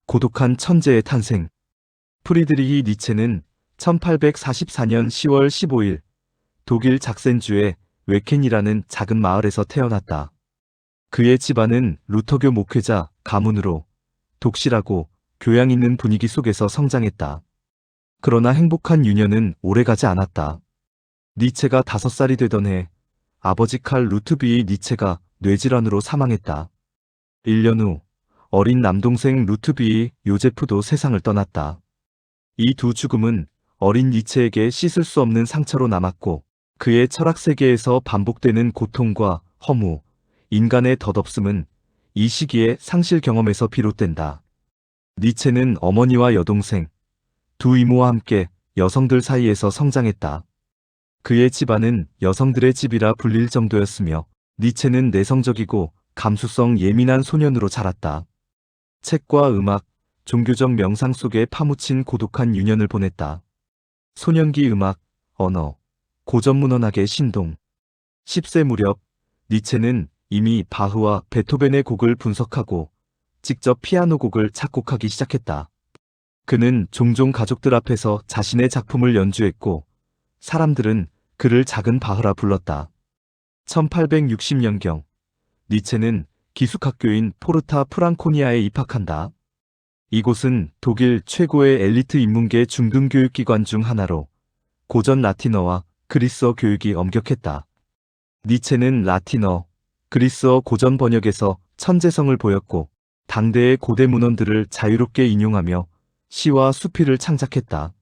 고독한 천재의 탄생. 프리드리히 니체는 1844년 10월 15일 독일 작센주의 웨켄이라는 작은 마을에서 태어났다. 그의 집안은 루터교 목회자 가문으로 독실하고 교양 있는 분위기 속에서 성장했다. 그러나 행복한 유년은 오래가지 않았다. 니체가 5살이 되던 해 아버지 칼 루트비히 니체가 뇌질환으로 사망했다. 1년 후 어린 남동생 루트비히 요제프도 세상을 떠났다. 이 두 죽음은 어린 니체에게 씻을 수 없는 상처로 남았고 그의 철학 세계에서 반복되는 고통과 허무, 인간의 덧없음은 이 시기의 상실 경험에서 비롯된다. 니체는 어머니와 여동생, 두 이모와 함께 여성들 사이에서 성장했다. 그의 집안은 여성들의 집이라 불릴 정도였으며 니체는 내성적이고 감수성 예민한 소년으로 자랐다. 책과 음악, 종교적 명상 속에 파묻힌 고독한 유년을 보냈다. 소년기 음악, 언어, 고전문헌학의 신동. 10세 무렵 니체는 이미 바흐와 베토벤의 곡을 분석하고 직접 피아노 곡을 작곡하기 시작했다. 그는 종종 가족들 앞에서 자신의 작품을 연주했고 사람들은 그를 작은 바흐라 불렀다. 1860년경 니체는 기숙학교인 포르타 프랑코니아에 입학한다. 이곳은 독일 최고의 엘리트 인문계 중등교육기관 중 하나로 고전 라틴어와 그리스어 교육이 엄격했다. 니체는 라틴어, 그리스어 고전 번역에서 천재성을 보였고 당대의 고대 문헌들을 자유롭게 인용하며 시와 수필을 창작했다.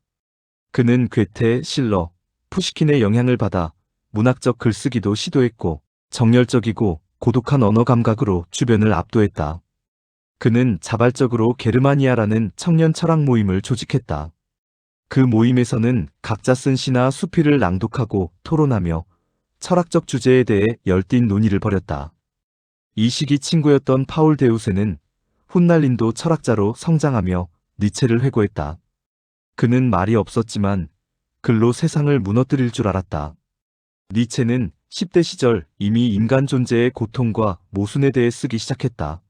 그는 괴테, 실러, 푸시킨의 영향을 받아 문학적 글쓰기도 시도했고 정열적이고 고독한 언어 감각으로 주변을 압도했다. 그는 자발적으로 게르마니아라는 청년 철학 모임을 조직했다. 그 모임에서는 각자 쓴 시나 수필을 낭독하고 토론하며 철학적 주제에 대해 열띤 논의를 벌였다. 이 시기 친구였던 파울 데우세는 훗날린도 철학자로 성장하며 니체를 회고했다. 그는 말이 없었지만 글로 세상을 무너뜨릴 줄 알았다. 니체는 10대 시절 이미 인간 존재의 고통과 모순에 대해 쓰기 시작했다.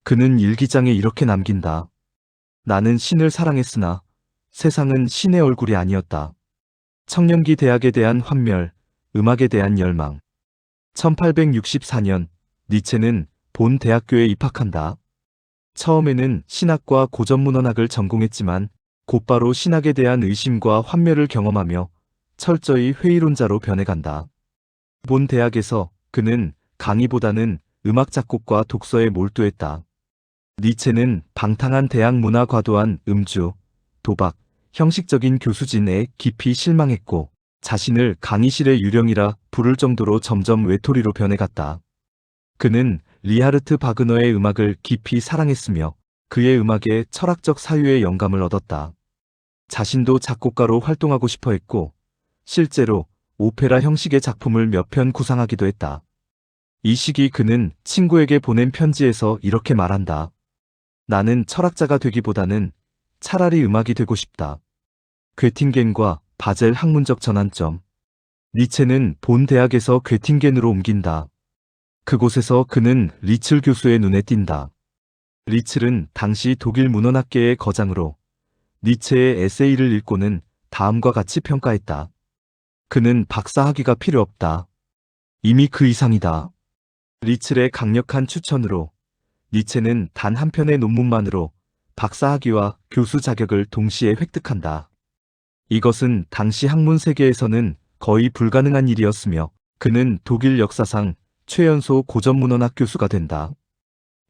그는 일기장에 이렇게 남긴다. 나는 신을 사랑했으나 세상은 신의 얼굴이 아니었다. 청년기 대학에 대한 환멸, 음악에 대한 열망. 1864년 니체는 본 대학교에 입학한다. 처음에는 신학과 고전문헌학을 전공했지만 곧바로 신학에 대한 의심과 환멸을 경험하며 철저히 회의론자로 변해간다. 본 대학에서 그는 강의보다는 음악 작곡과 독서에 몰두했다. 니체는 방탕한 대학 문화 과도한 음주, 도박, 형식적인 교수진에 깊이 실망했고 자신을 강의실의 유령이라 부를 정도로 점점 외톨이로 변해갔다. 그는 리하르트 바그너의 음악을 깊이 사랑했으며 그의 음악에 철학적 사유의 영감을 얻었다. 자신도 작곡가로 활동하고 싶어 했고 실제로 오페라 형식의 작품을 몇 편 구상하기도 했다. 이 시기 그는 친구에게 보낸 편지에서 이렇게 말한다. 나는 철학자가 되기보다는 차라리 음악이 되고 싶다. 괴팅겐과 바젤 학문적 전환점. 니체는 본 대학에서 괴팅겐으로 옮긴다. 그곳에서 그는 리츠 교수의 눈에 띈다. 리츠는 당시 독일 문헌학계의 거장으로 니체의 에세이를 읽고는 다음과 같이 평가했다. 그는 박사학위가 필요 없다. 이미 그 이상이다. 리츠의 강력한 추천으로 니체는 단 한 편의 논문만으로 박사학위와 교수 자격을 동시에 획득한다. 이것은 당시 학문 세계에서는 거의 불가능한 일이었으며 그는 독일 역사상 최연소 고전문헌학 교수가 된다.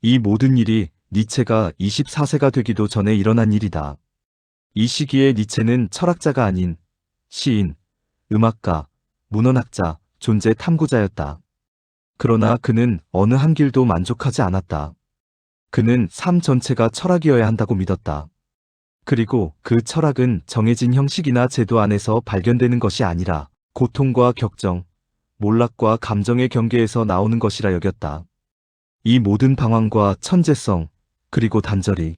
이 모든 일이 니체가 24세가 되기도 전에 일어난 일이다. 이 시기에 니체는 철학자가 아닌 시인, 음악가, 문헌학자, 존재 탐구자였다. 그러나 그는 어느 한 길도 만족하지 않았다. 그는 삶 전체가 철학이어야 한다고 믿었다. 그리고 그 철학은 정해진 형식이나 제도 안에서 발견되는 것이 아니라 고통과 격정, 몰락과 감정의 경계에서 나오는 것이라 여겼다. 이 모든 방황과 천재성, 그리고 단절이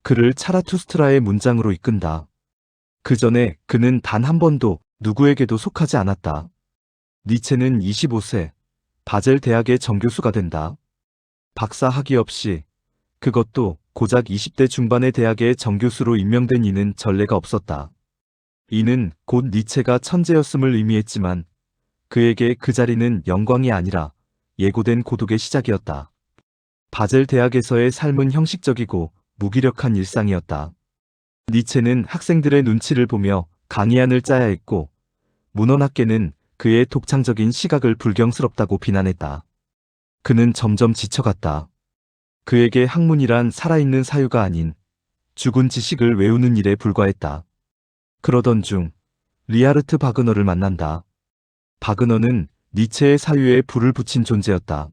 그를 차라투스트라의 문장으로 이끈다. 그 전에 그는 단 한 번도 누구에게도 속하지 않았다. 니체는 25세, 바젤 대학의 정교수가 된다. 박사 학위 없이, 그것도 고작 20대 중반의 대학의 정교수로 임명된 이는 전례가 없었다. 이는 곧 니체가 천재였음을 의미했지만 그에게 그 자리는 영광이 아니라 예고된 고독의 시작이었다. 바젤 대학에서의 삶은 형식적이고 무기력한 일상이었다. 니체는 학생들의 눈치를 보며 강의안을 짜야 했고 문헌학계는 그의 독창적인 시각을 불경스럽다고 비난했다. 그는 점점 지쳐갔다. 그에게 학문이란 살아있는 사유가 아닌 죽은 지식을 외우는 일에 불과했다. 그러던 중 리하르트 바그너를 만난다. 바그너는 니체의 사유에 불을 붙인 존재였다.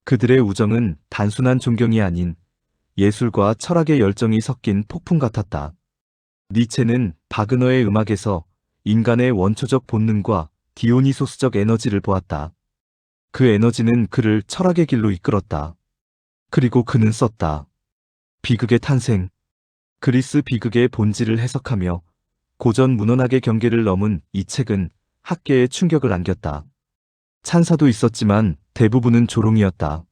그들의 우정은 단순한 존경이 아닌 예술과 철학의 열정이 섞인 폭풍 같았다. 니체는 바그너의 음악에서 인간의 원초적 본능과 디오니소스적 에너지를 보았다. 그 에너지는 그를 철학의 길로 이끌었다. 그리고 그는 썼다. 비극의 탄생. 그리스 비극의 본질을 해석하며 고전 문헌학의 경계를 넘은 이 책은 학계에 충격을 안겼다. 찬사도 있었지만 대부분은 조롱이었다.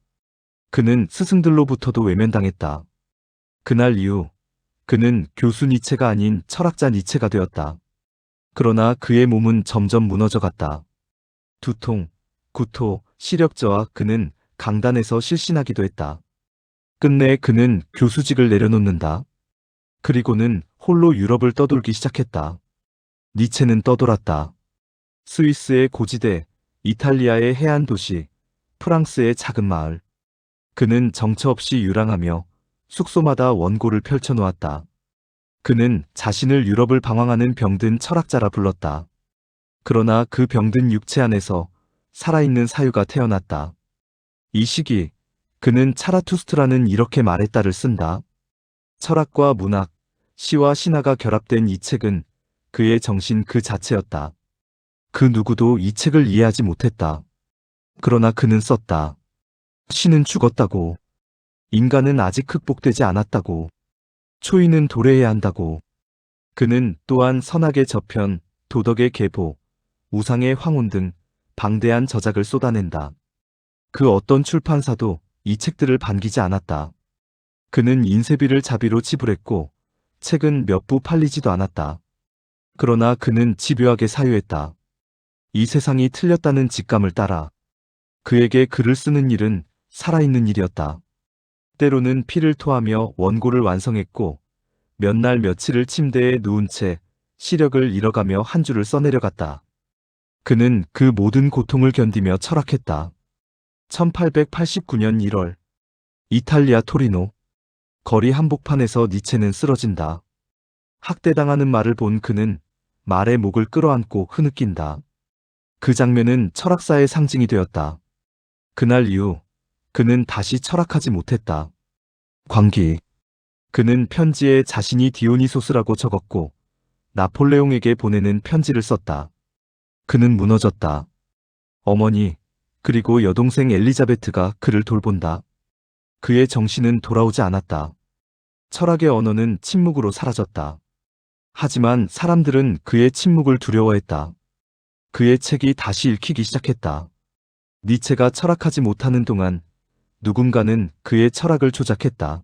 그는 스승들로부터도 외면당했다. 그날 이후 그는 교수 니체가 아닌 철학자 니체가 되었다. 그러나 그의 몸은 점점 무너져갔다. 두통, 구토, 시력저하. 그는 강단에서 실신하기도 했다. 끝내 그는 교수직을 내려놓는다. 그리고는 홀로 유럽을 떠돌기 시작했다. 니체는 떠돌았다. 스위스의 고지대, 이탈리아의 해안 도시, 프랑스의 작은 마을. 그는 정처 없이 유랑하며 숙소마다 원고를 펼쳐놓았다. 그는 자신을 유럽을 방황하는 병든 철학자라 불렀다. 그러나 그 병든 육체 안에서 살아있는 사유가 태어났다. 이 시기 그는 차라투스트라는 이렇게 말했다를 쓴다. 철학과 문학, 시와 신화가 결합된 이 책은 그의 정신 그 자체였다. 그 누구도 이 책을 이해하지 못했다. 그러나 그는 썼다. 신은 죽었다고. 인간은 아직 극복되지 않았다고. 초인은 도래해야 한다고. 그는 또한 선악의 저편, 도덕의 계보, 우상의 황혼 등 방대한 저작을 쏟아낸다. 그 어떤 출판사도 이 책들을 반기지 않았다. 그는 인쇄비를 자비로 지불했고 책은 몇 부 팔리지도 않았다. 그러나 그는 집요하게 사유했다. 이 세상이 틀렸다는 직감을 따라. 그에게 글을 쓰는 일은 살아있는 일이었다. 때로는 피를 토하며 원고를 완성했고 몇 날 며칠을 침대에 누운 채 시력을 잃어가며 한 줄을 써내려갔다. 그는 그 모든 고통을 견디며 철학했다. 1889년 1월 이탈리아 토리노 거리 한복판에서 니체는 쓰러진다. 학대당하는 말을 본 그는 말의 목을 끌어안고 흐느낀다. 그 장면은 철학사의 상징이 되었다. 그날 이후 그는 다시 철학하지 못했다. 광기. 그는 편지에 자신이 디오니소스라고 적었고 나폴레옹에게 보내는 편지를 썼다. 그는 무너졌다. 어머니, 그리고 여동생 엘리자베트가 그를 돌본다. 그의 정신은 돌아오지 않았다. 철학의 언어는 침묵으로 사라졌다. 하지만 사람들은 그의 침묵을 두려워했다. 그의 책이 다시 읽히기 시작했다. 니체가 철학하지 못하는 동안 누군가는 그의 철학을 조작했다.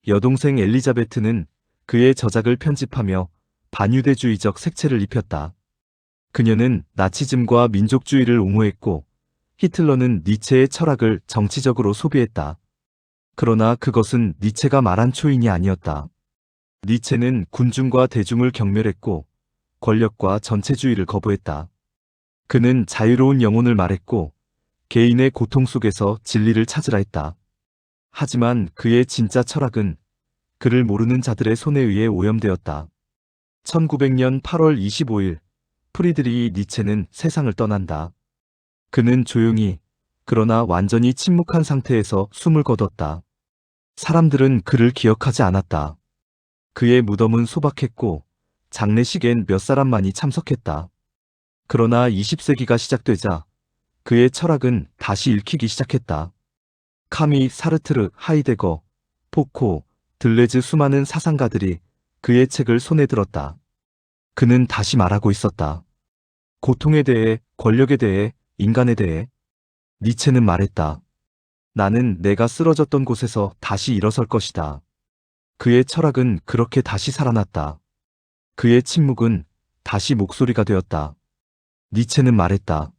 여동생 엘리자베트는 그의 저작을 편집하며 반유대주의적 색채를 입혔다. 그녀는 나치즘과 민족주의를 옹호했고 히틀러는 니체의 철학을 정치적으로 소비했다. 그러나 그것은 니체가 말한 초인이 아니었다. 니체는 군중과 대중을 경멸했고 권력과 전체주의를 거부했다. 그는 자유로운 영혼을 말했고 개인의 고통 속에서 진리를 찾으라 했다. 하지만 그의 진짜 철학은 그를 모르는 자들의 손에 의해 오염되었다. 1900년 8월 25일 프리드리히 니체는 세상을 떠난다. 그는 조용히 그러나 완전히 침묵한 상태에서 숨을 거뒀다. 사람들은 그를 기억하지 않았다. 그의 무덤은 소박했고 장례식엔 몇 사람만이 참석했다. 그러나 20세기가 시작되자 그의 철학은 다시 읽히기 시작했다. 카미, 사르트르, 하이데거, 포코, 들레즈 수많은 사상가들이 그의 책을 손에 들었다. 그는 다시 말하고 있었다. 고통에 대해, 권력에 대해, 인간에 대해. 니체는 말했다. 나는 내가 쓰러졌던 곳에서 다시 일어설 것이다. 그의 철학은 그렇게 다시 살아났다. 그의 침묵은 다시 목소리가 되었다. 니체는 말했다.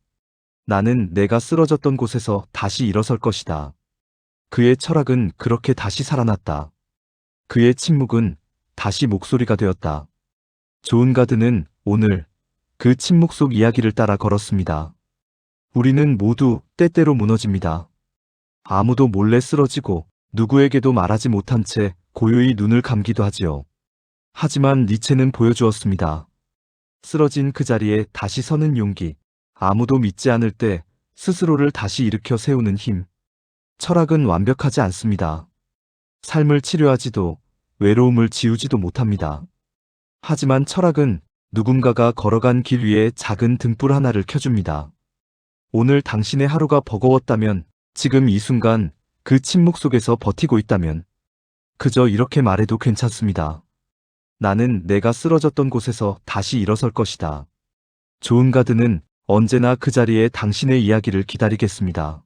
나는 내가 쓰러졌던 곳에서 다시 일어설 것이다. 그의 철학은 그렇게 다시 살아났다. 그의 침묵은 다시 목소리가 되었다. 존 가드는 오늘 그 침묵 속 이야기를 따라 걸었습니다. 우리는 모두 때때로 무너집니다. 아무도 몰래 쓰러지고 누구에게도 말하지 못한 채 고요히 눈을 감기도 하지요. 하지만 니체는 보여주었습니다. 쓰러진 그 자리에 다시 서는 용기, 아무도 믿지 않을 때 스스로를 다시 일으켜 세우는 힘. 철학은 완벽하지 않습니다. 삶을 치료하지도 외로움을 지우지도 못합니다. 하지만 철학은 누군가가 걸어간 길 위에 작은 등불 하나를 켜줍니다. 오늘 당신의 하루가 버거웠다면, 지금 이 순간 그 침묵 속에서 버티고 있다면 그저 이렇게 말해도 괜찮습니다. 나는 내가 쓰러졌던 곳에서 다시 일어설 것이다. 존 가드는 언제나 그 자리에 당신의 이야기를 기다리겠습니다.